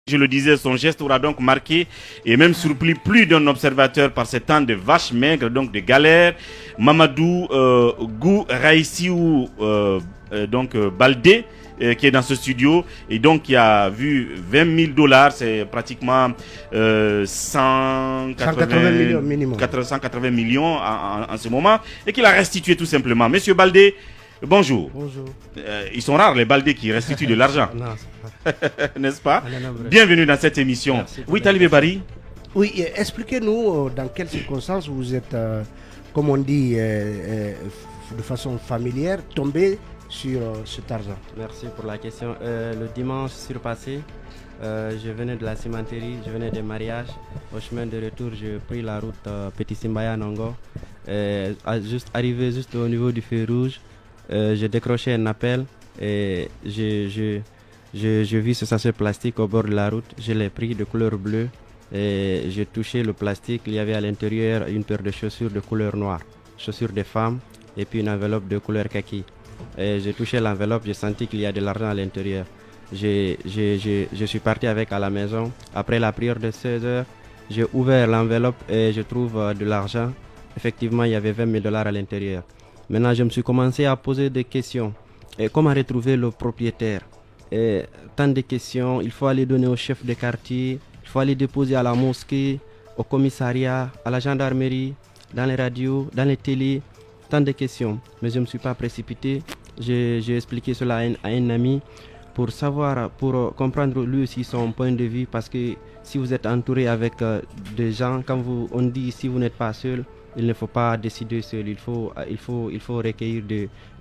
Je le disais, son geste aura donc marqué et même surpris plus d'un observateur par ces temps de vaches maigres, donc de galère. Mamadou Gou Raïsiou Baldé, qui est dans ce studio et donc qui a vu 20 000 dollars, c'est pratiquement 180 millions minimum. 180 millions en ce moment et qu'il a restitué tout simplement. Monsieur Baldé, bonjour. Bonjour. Ils sont rares les Baldés qui restituent de l'argent. Non, n'est-ce pas? non, Bienvenue dans cette émission. Oui, Talibé Bari. Oui, expliquez-nous dans quelles circonstances vous êtes, comme on dit de façon familière, tombé sur cet argent. Merci pour la question. Le dimanche surpassé, je venais de la cimenterie, je venais des mariages. Au chemin de retour, j'ai pris la route Petit Simbaya Nongo. Arrivé juste au niveau du feu rouge, j'ai décroché un appel et j'ai vu ce sachet plastique au bord de la route. Je l'ai pris de couleur bleue et j'ai touché le plastique. Il y avait à l'intérieur une paire de chaussures de couleur noire, chaussures de femmes et puis une enveloppe de couleur kaki. Et j'ai touché l'enveloppe, j'ai senti qu'il y a de l'argent à l'intérieur. Je suis parti avec à la maison. Après la prière de 16 heures, j'ai ouvert l'enveloppe et je trouve de l'argent. Effectivement, il y avait 20 000 dollars à l'intérieur. Maintenant, je me suis commencé à poser des questions. Et comment retrouver le propriétaire? Et tant de questions, il faut aller donner au chef de quartier, il faut aller déposer à la mosquée, au commissariat, à la gendarmerie, dans les radios, dans les télés, tant de questions. Mais je ne me suis pas précipité. J'ai expliqué cela à un ami pour savoir, pour comprendre lui aussi son point de vue, parce que si vous êtes entouré avec des gens, quand on dit si vous n'êtes pas seul, il ne faut pas décider seul, il faut recueillir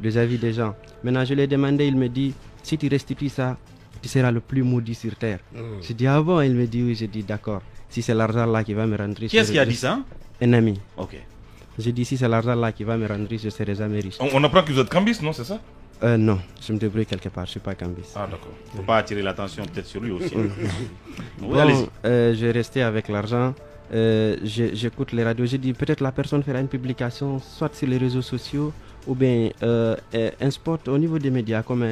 des avis des gens. Maintenant, je lui ai demandé, il me dit, si tu restitues ça, tu seras le plus maudit sur terre. J'ai dit, ah bon? Il me dit, oui. J'ai dit, d'accord. Si c'est l'argent là qui va me rendre riche. Qui est-ce qui a dit ça? Un ami. Ok. J'ai dit, si c'est l'argent là qui va me rendre riche, je serai jamais riche. On apprend que vous êtes cambiste, non? C'est ça? Non, je me débrouille quelque part, je ne suis pas cambiste. Ah, d'accord. Faut pas attirer l'attention peut-être sur lui aussi. Oui, Bon, j'ai resté avec l'argent. J'écoute les radios. J'ai dit peut-être la personne fera une publication soit sur les réseaux sociaux ou bien un spot au niveau des médias comme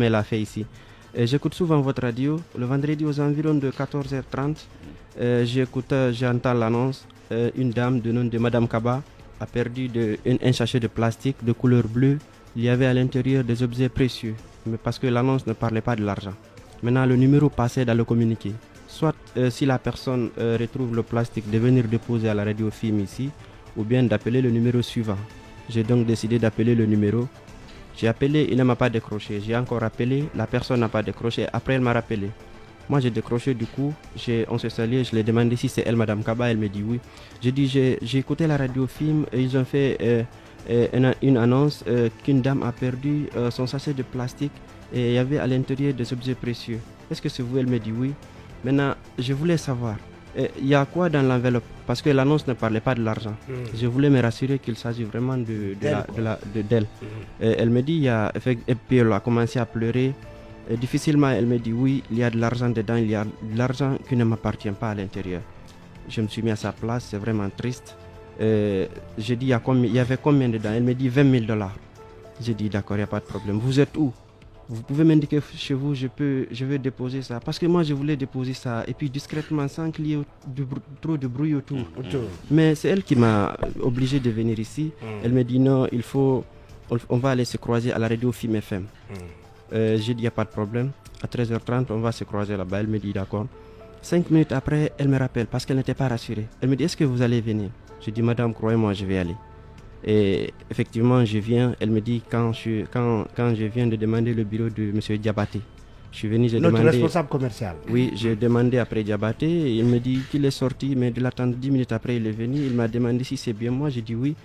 elle a fait ici. J'écoute souvent votre radio le vendredi aux environs de 14h30. J'entends l'annonce. Une dame de nom de Madame Kaba a perdu un sachet de plastique de couleur bleue. Il y avait à l'intérieur des objets précieux, mais parce que l'annonce ne parlait pas de l'argent. Maintenant, le numéro passait dans le communiqué. Soit si la personne retrouve le plastique, de venir déposer à la radio FIM ici, ou bien d'appeler le numéro suivant. J'ai donc décidé d'appeler le numéro. J'ai appelé, il ne m'a pas décroché. J'ai encore appelé, la personne n'a pas décroché. Après, elle m'a rappelé. Moi, j'ai décroché du coup. On s'est salué, je lui ai demandé si c'est elle, Madame Kaba. Elle me dit oui. J'ai dit, j'ai écouté la radio FIM et ils ont fait une annonce qu'une dame a perdu son sachet de plastique et il y avait à l'intérieur des objets précieux. Est-ce que c'est vous? Elle me dit oui. Maintenant, je voulais savoir, il y a quoi dans l'enveloppe? Parce que l'annonce ne parlait pas de l'argent. Je voulais me rassurer qu'il s'agit vraiment d'elle. Elle me dit, et puis elle a commencé à pleurer. Et difficilement, elle me dit, oui, il y a de l'argent dedans, il y a de l'argent qui ne m'appartient pas à l'intérieur. Je me suis mis à sa place, c'est vraiment triste. J'ai dit, il y avait combien dedans? Elle me dit 20 000 dollars. J'ai dit, d'accord, il n'y a pas de problème. Vous êtes où? Vous pouvez m'indiquer chez vous, je vais déposer ça. Parce que moi, je voulais déposer ça. Et puis discrètement, sans qu'il y ait trop de bruit autour. Mais c'est elle qui m'a obligé de venir ici. Elle me dit, non, on va aller se croiser à la radio FIM FM. J'ai dit, il n'y a pas de problème. À 13h30, on va se croiser là-bas. Elle me dit, d'accord. 5 minutes après, elle me rappelle parce qu'elle n'était pas rassurée. Elle me dit, est-ce que vous allez venir? Je dis, madame, croyez-moi, je vais aller. Et effectivement, je viens. Elle me dit, quand je viens de demander le bureau de M. Diabaté, je suis venu, j'ai Notre demandé... responsable commercial. Oui, j'ai demandé après Diabaté. Il me dit qu'il est sorti, mais de l'attendre 10 minutes après, il est venu. Il m'a demandé si c'est bien moi. J'ai dit oui.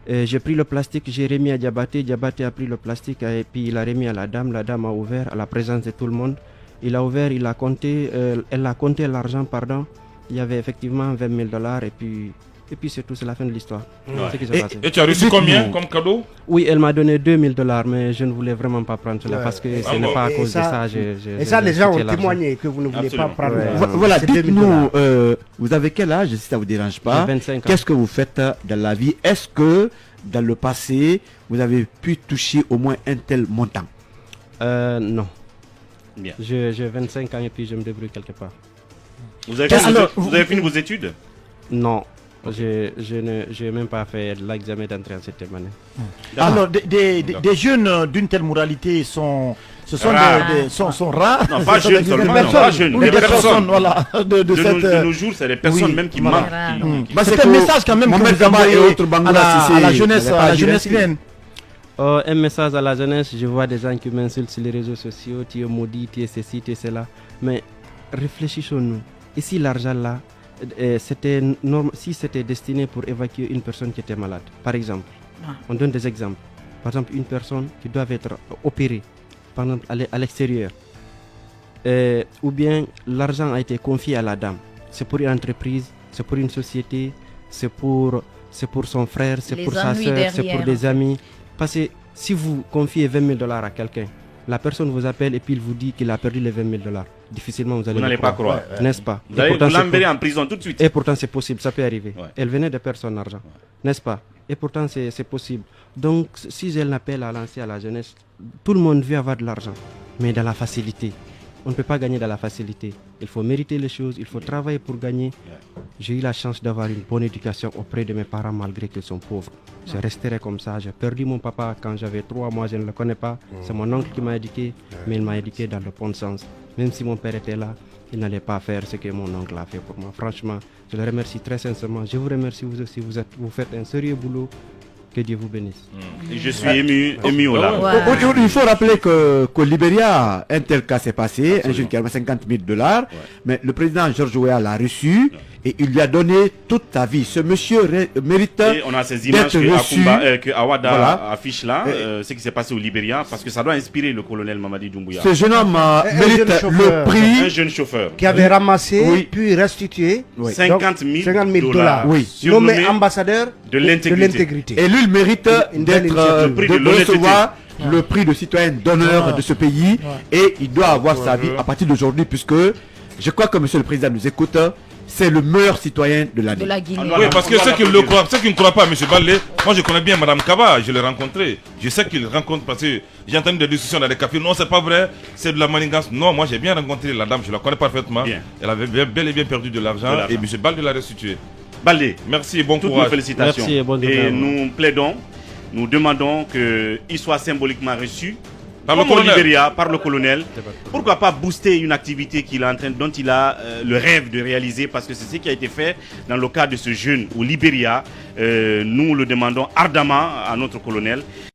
J'ai pris le plastique, j'ai remis à Diabaté. Diabaté a pris le plastique et puis il a remis à la dame. La dame a ouvert à la présence de tout le monde. Il a ouvert, il a compté, elle a compté l'argent, pardon. Il y avait effectivement 20 000 dollars et puis c'est tout, c'est la fin de l'histoire. Et tu as reçu combien comme cadeau? Oui, elle m'a donné 2 000 dollars, mais je ne voulais vraiment pas prendre cela parce que ce n'est pas à cause de ça. Et ça, les gens ont témoigné que vous ne voulez pas prendre. Voilà, dites-nous, vous avez quel âge, si ça ne vous dérange pas? 25 ans. Qu'est-ce que vous faites dans la vie? Est-ce que dans le passé, vous avez pu toucher au moins un tel montant? Non. Bien. J'ai 25 ans et puis je me débrouille quelque part. Vous avez fini vos études? Non, je n'ai même pas fait l'examen d'entrée en septième année. Alors, des jeunes d'une telle moralité sont rares. Non, pas Ce sont jeunes des seulement, personnes. non, pas jeunes, Oui, des des personnes, personnes. voilà. De nos jours, c'est des personnes Oui, même qui voilà. manquent. qui- Bah, C'est un message quand même que Mohamed vous Kaba et envoyez autres Bangola, à la jeunesse, n'avaient pas agi ainsi. guinéenne. Un message à la jeunesse, je vois des gens qui m'insultent sur les réseaux sociaux, tu es maudit, tu es ceci, tu es cela. Mais réfléchissons-nous. Et si l'argent là, si c'était destiné pour évacuer une personne qui était malade, par exemple, on donne des exemples. Par exemple, une personne qui doit être opérée, par exemple, à l'extérieur. Ou bien l'argent a été confié à la dame. C'est pour une entreprise, c'est pour une société, c'est pour son frère, c'est Les pour sa ennuis soeur, c'est derrière, pour en des fait. amis. Parce que si vous confiez 20 000 $ à quelqu'un, la personne vous appelle et puis il vous dit qu'il a perdu les 20 000 $. Difficilement vous allez Vous n'allez le pas croire. croire. N'est-ce pas? Vous allez Et pourtant, vous c'est l'enverrez en prison tout de suite. et pourtant, c'est possible, ça peut arriver. Ouais. Elle venait de perdre son argent, n'est-ce pas? Et pourtant, c'est possible. Donc, si j'ai un appel à lancer à la jeunesse, tout le monde veut avoir de l'argent, mais dans la facilité. On ne peut pas gagner dans la facilité. Il faut mériter les choses, il faut travailler pour gagner. J'ai eu la chance d'avoir une bonne éducation auprès de mes parents malgré qu'ils sont pauvres. Je resterai comme ça. J'ai perdu mon papa quand j'avais 3 mois, je ne le connais pas. C'est mon oncle qui m'a éduqué, mais il m'a éduqué dans le bon sens. Même si mon père était là, il n'allait pas faire ce que mon oncle a fait pour moi. Franchement, je le remercie très sincèrement. Je vous remercie vous aussi. Vous faites un sérieux boulot. Que Dieu vous bénisse. Et je suis ému aux larmes. Ouais. Il faut rappeler qu'au Libéria, un tel cas s'est passé, un jeune qui avait 50 000 $, mais le président George Weah l'a reçu et il lui a donné toute sa vie. Ce monsieur mérite Et on a ces images d'être reçu. que Awada Voilà. affiche là, ce qui s'est passé au Libéria, parce que ça doit inspirer le colonel Mamadi Doumbouya. Ce jeune homme mérite jeune le chauffeur. Un prix. jeune chauffeur. Qui avait ramassé, Oui. puis restitué Oui. 50 000 $. Oui. Nommé surnommé ambassadeur de l'intégrité. Et lui, il mérite Une belle d'être initiative. Le prix de de l'honnêteté. recevoir le prix de citoyen d'honneur de ce pays. Et il doit avoir sa vie à partir d'aujourd'hui, puisque je crois que monsieur le président nous écoute. C'est le meilleur citoyen de De l'année. la Guinée. Oui, parce que ceux qui ne croient, ceux qui ne croient pas, M. Ballé, moi je connais bien Mme Kaba, je l'ai rencontré. Je sais qu'il rencontre parce que j'ai entendu des discussions dans les cafés. Non, c'est pas vrai, c'est de la manigance. Non, moi j'ai bien rencontré la dame, je la connais parfaitement. Bien. Elle avait bel et bien perdu de l'argent et M. Ballé l'a restitué. Baldé, Merci et bon toutes nos courage. félicitations. Merci et bonne journée à Et vous. nous plaidons, nous demandons qu'il soit symboliquement reçu Par le comme au colonel. Libéria, par le colonel. Pourquoi pas booster une activité dont il a le rêve de réaliser, parce que c'est ce qui a été fait dans le cas de ce jeune au Libéria. Nous le demandons ardemment à notre colonel.